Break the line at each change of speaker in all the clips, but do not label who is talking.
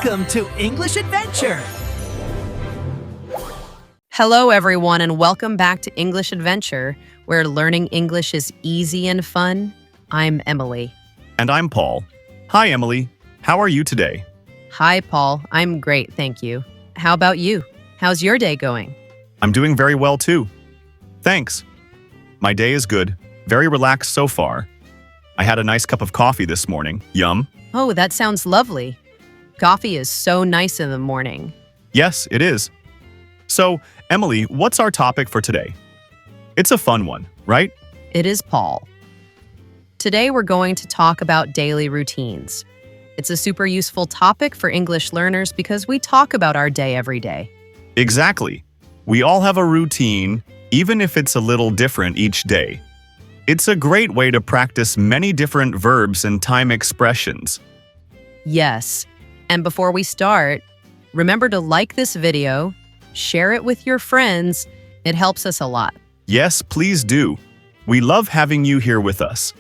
Welcome to English Adventure!
Hello, everyone, and welcome back to English Adventure, where learning English is easy and fun. I'm Emily.
And I'm Paul. Hi, Emily. How are you today?
Hi, Paul. I'm great, thank you. How about you? How's your day going?
I'm doing very well, too. Thanks. My day is good. Very relaxed so far. I had a nice cup of coffee this morning. Yum.
Oh, that sounds lovely. Coffee is so nice in the morning.
Yes, it is. So, Emily, what's our topic for today? It's a fun one, right?
It is Paul. Today we're going to talk about daily routines. It's a super useful topic for English learners because we talk about our day every day.
Exactly. We all have a routine, even if it's a little different each day. It's a great way to practice many different verbs and time expressions.
Yes. And before we start, remember to like this video, share it with your friends. It helps us a lot.
Yes, please do. We love having you here with us.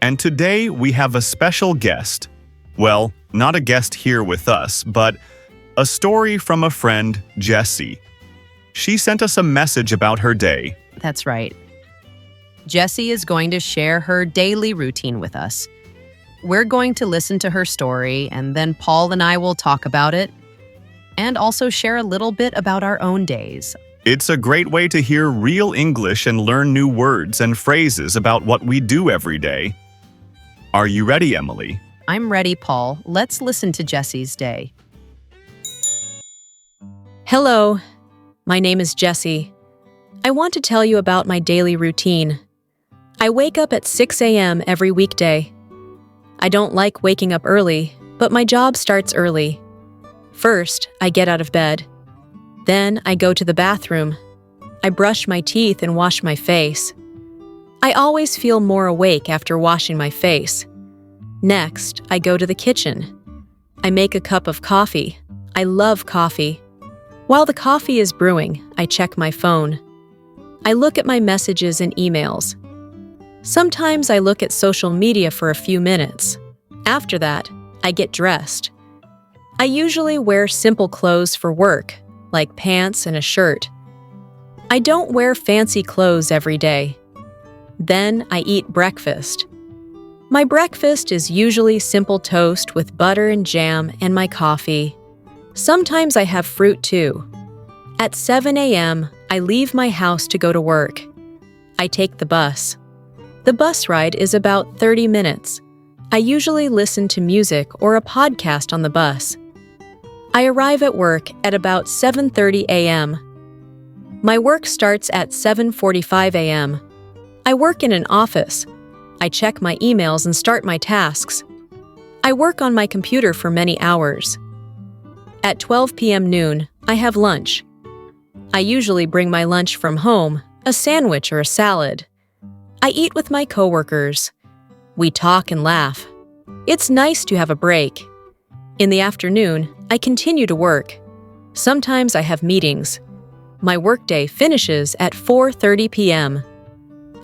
And today we have a special guest. Well, not a guest here with us, but a story from a friend, Jessie. She sent us a message about her day.
That's right. Jessie is going to share her daily routine with us. We're going to listen to her story, and then Paul and I will talk about it, and also share a little bit about our own days.
It's a great way to hear real English and learn new words and phrases about what we do every day. Are you ready, Emily?
I'm ready, Paul. Let's listen to Jessie's day.
Hello, my name is Jessie. I want to tell you about my daily routine. I wake up at 6 a.m. every weekday. I don't like waking up early, but my job starts early. First, I get out of bed. Then, I go to the bathroom. I brush my teeth and wash my face. I always feel more awake after washing my face. Next, I go to the kitchen. I make a cup of coffee. I love coffee. While the coffee is brewing, I check my phone. I look at my messages and emails. Sometimes I look at social media for a few minutes. After that, I get dressed. I usually wear simple clothes for work, like pants and a shirt. I don't wear fancy clothes every day. Then I eat breakfast. My breakfast is usually simple toast with butter and jam and my coffee. Sometimes I have fruit too. At 7 a.m., I leave my house to go to work. I take the bus. The bus ride is about 30 minutes. I usually listen to music or a podcast on the bus. I arrive at work at about 7:30 a.m. My work starts at 7:45 a.m. I work in an office. I check my emails and start my tasks. I work on my computer for many hours. At 12 p.m. noon, I have lunch. I usually bring my lunch from home, a sandwich or a salad. I eat with my coworkers. We talk and laugh. It's nice to have a break. In the afternoon, I continue to work. Sometimes I have meetings. My workday finishes at 4:30 p.m.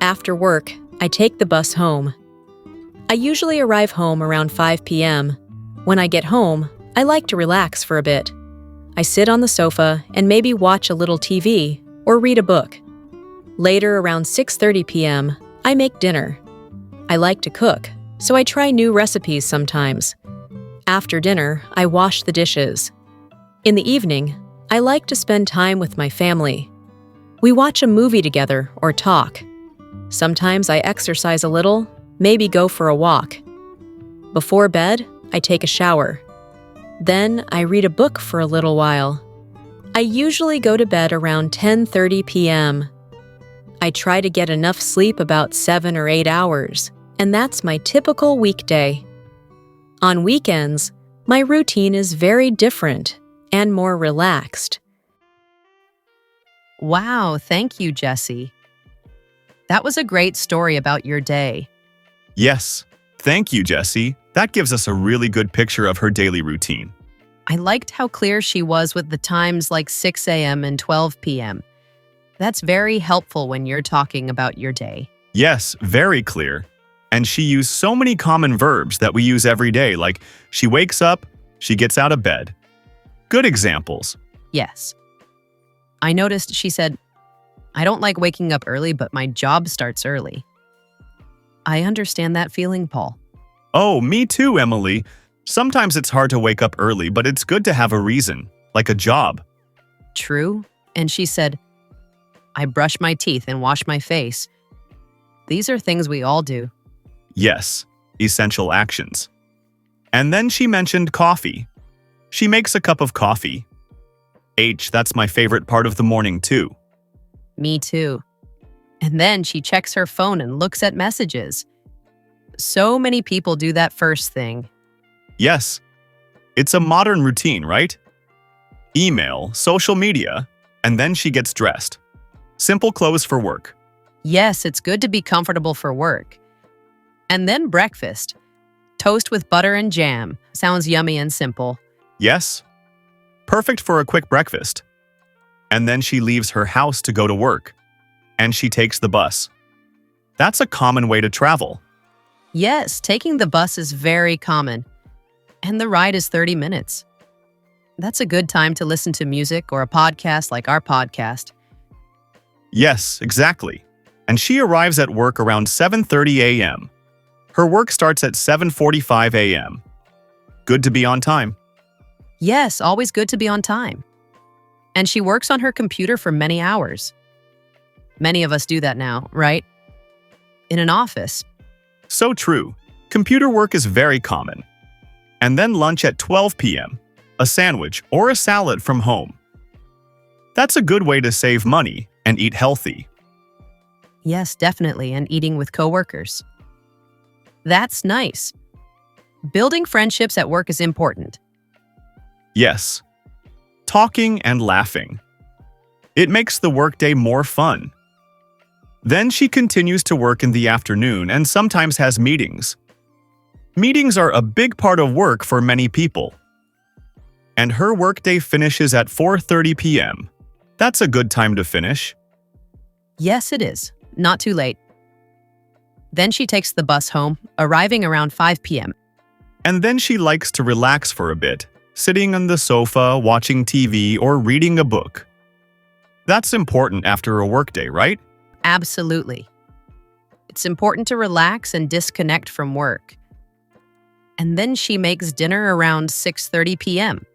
After work, I take the bus home. I usually arrive home around 5 p.m. When I get home, I like to relax for a bit. I sit on the sofa and maybe watch a little TV or read a book. Later, around 6:30 p.m., I make dinner. I like to cook, so I try new recipes sometimes. After dinner, I wash the dishes. In the evening, I like to spend time with my family. We watch a movie together or talk. Sometimes I exercise a little, maybe go for a walk. Before bed, I take a shower. Then I read a book for a little while. I usually go to bed around 10:30 p.m. I try to get enough sleep about 7 or 8 hours, and that's my typical weekday. On weekends, my routine is very different and more relaxed.
Wow, thank you, Jessie. That was a great story about your day.
Yes, thank you, Jessie. That gives us a really good picture of her daily routine.
I liked how clear she was with the times like 6 a.m. and 12 p.m. That's very helpful when you're talking about your day.
Yes, very clear. And she used so many common verbs that we use every day, like she wakes up, she gets out of bed, Good examples.
Yes. I noticed she said, I don't like waking up early, but my job starts early. I understand that feeling, Paul.
Oh, me too, Emily. Sometimes it's hard to wake up early, but it's good to have a reason, like a job.
True. And she said, I brush my teeth and wash my face. These are things we all do.
Yes, essential actions. And then she mentioned coffee. She makes a cup of coffee. H, that's my favorite part of the morning too.
Me too. And then she checks her phone and looks at messages. So many people do that first thing.
Yes, it's a modern routine, right? Email, social media, and then she gets dressed. Simple clothes for work.
Yes, it's good to be comfortable for work. And then breakfast. Toast with butter and jam. Sounds yummy and simple.
Yes, perfect for a quick breakfast. And then she leaves her house to go to work. And she takes the bus. That's a common way to travel.
Yes, taking the bus is very common. And the ride is 30 minutes. That's a good time to listen to music or a podcast like our podcast.
Yes, exactly. And she arrives at work around 7:30 a.m. Her work starts at 7:45 a.m. Good to be on time.
Yes, always good to be on time. And she works on her computer for many hours. Many of us do that now, right? In an office.
So true. Computer work is very common. And then lunch at 12 p.m., a sandwich or a salad from home. That's a good way to save money and eat healthy.
Yes, definitely, and eating with coworkers. That's nice. Building friendships at work is important.
Yes. Talking and laughing. It makes the workday more fun. Then she continues to work in the afternoon and sometimes has meetings. Meetings are a big part of work for many people. And her workday finishes at 4:30 p.m. That's a good time to finish.
Yes, it is. Not too late. Then she takes the bus home, arriving around 5 p.m.
And then she likes to relax for a bit, sitting on the sofa, watching TV, or reading a book. That's important after a workday, right?
Absolutely. It's important to relax and disconnect from work. And then she makes dinner around 6:30 p.m.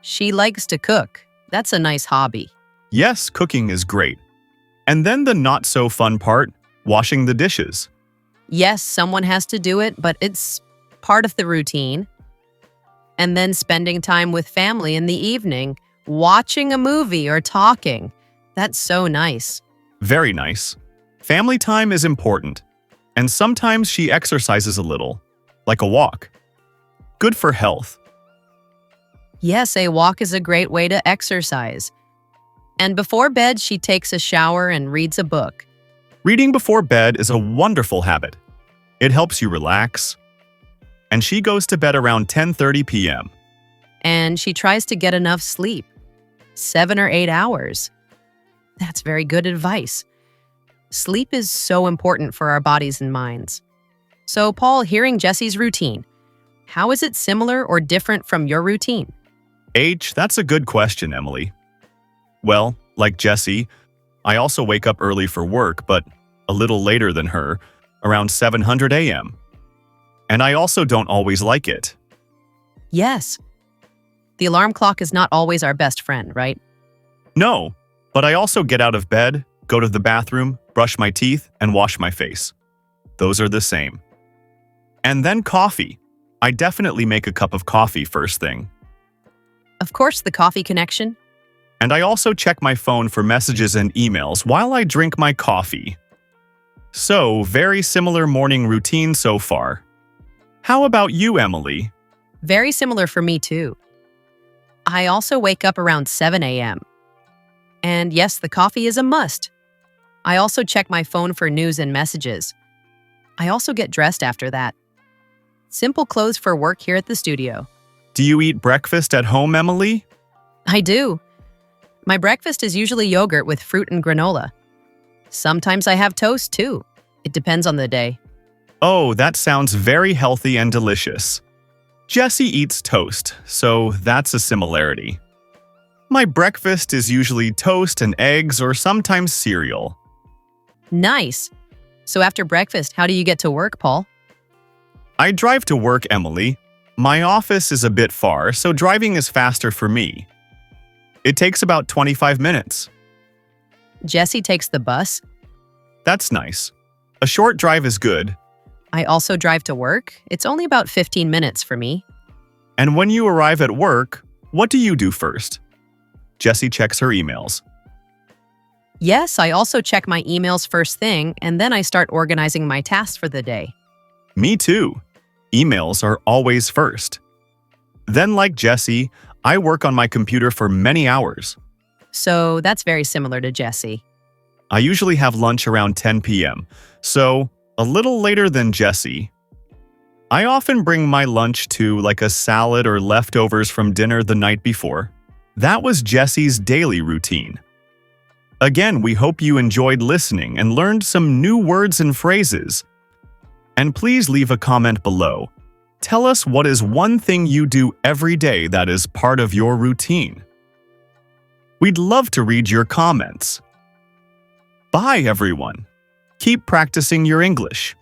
She likes to cook. That's a nice hobby.
Yes, cooking is great. And then the not-so-fun part, washing the dishes.
Yes, someone has to do it, but it's part of the routine. And then spending time with family in the evening, watching a movie or talking. That's so nice.
Very nice. Family time is important. And sometimes she exercises a little, like a walk. Good for health.
Yes, a walk is a great way to exercise. And before bed, she takes a shower and reads a book.
Reading before bed is a wonderful habit. It helps you relax. And she goes to bed around 10:30 p.m.
And she tries to get enough sleep. 7 or 8 hours. That's very good advice. Sleep is so important for our bodies and minds. So, Paul, hearing Jesse's routine, how is it similar or different from your routine?
H, that's a good question, Emily. Well, like Jessie, I also wake up early for work, but a little later than her, around 7:00 a.m. And I also don't always like it.
Yes. The alarm clock is not always our best friend, right?
No, but I also get out of bed, go to the bathroom, brush my teeth, and wash my face. Those are the same. And then coffee. I definitely make a cup of coffee first thing.
Of course, the coffee connection.
And I also check my phone for messages and emails while I drink my coffee. So, very similar morning routine so far. How about you, Emily?
Very similar for me, too. I also wake up around 7 a.m. And yes, the coffee is a must. I also check my phone for news and messages. I also get dressed after that. Simple clothes for work here at the studio.
Do you eat breakfast at home, Emily?
I do. My breakfast is usually yogurt with fruit and granola. Sometimes I have toast, too. It depends on the day.
Oh, that sounds very healthy and delicious. Jessie eats toast, so that's a similarity. My breakfast is usually toast and eggs or sometimes cereal.
Nice. So after breakfast, how do you get to work, Paul?
I drive to work, Emily. My office is a bit far, so driving is faster for me. It takes about 25 minutes.
Jessie takes the bus.
That's nice. A short drive is good.
I also drive to work. It's only about 15 minutes for me.
And when you arrive at work, what do you do first? Jessie checks her emails.
Yes, I also check my emails first thing, and then I start organizing my tasks for the day.
Me too. Emails are always first. Then, like Jessie, I work on my computer for many hours.
So that's very similar to Jessie.
I usually have lunch around 10 p.m., so a little later than Jessie. I often bring my lunch to like a salad or leftovers from dinner the night before. That was Jessie's daily routine. Again, we hope you enjoyed listening and learned some new words and phrases. And please leave a comment below. Tell us what is one thing you do every day that is part of your routine. We'd love to read your comments. Bye, everyone. Keep practicing your English.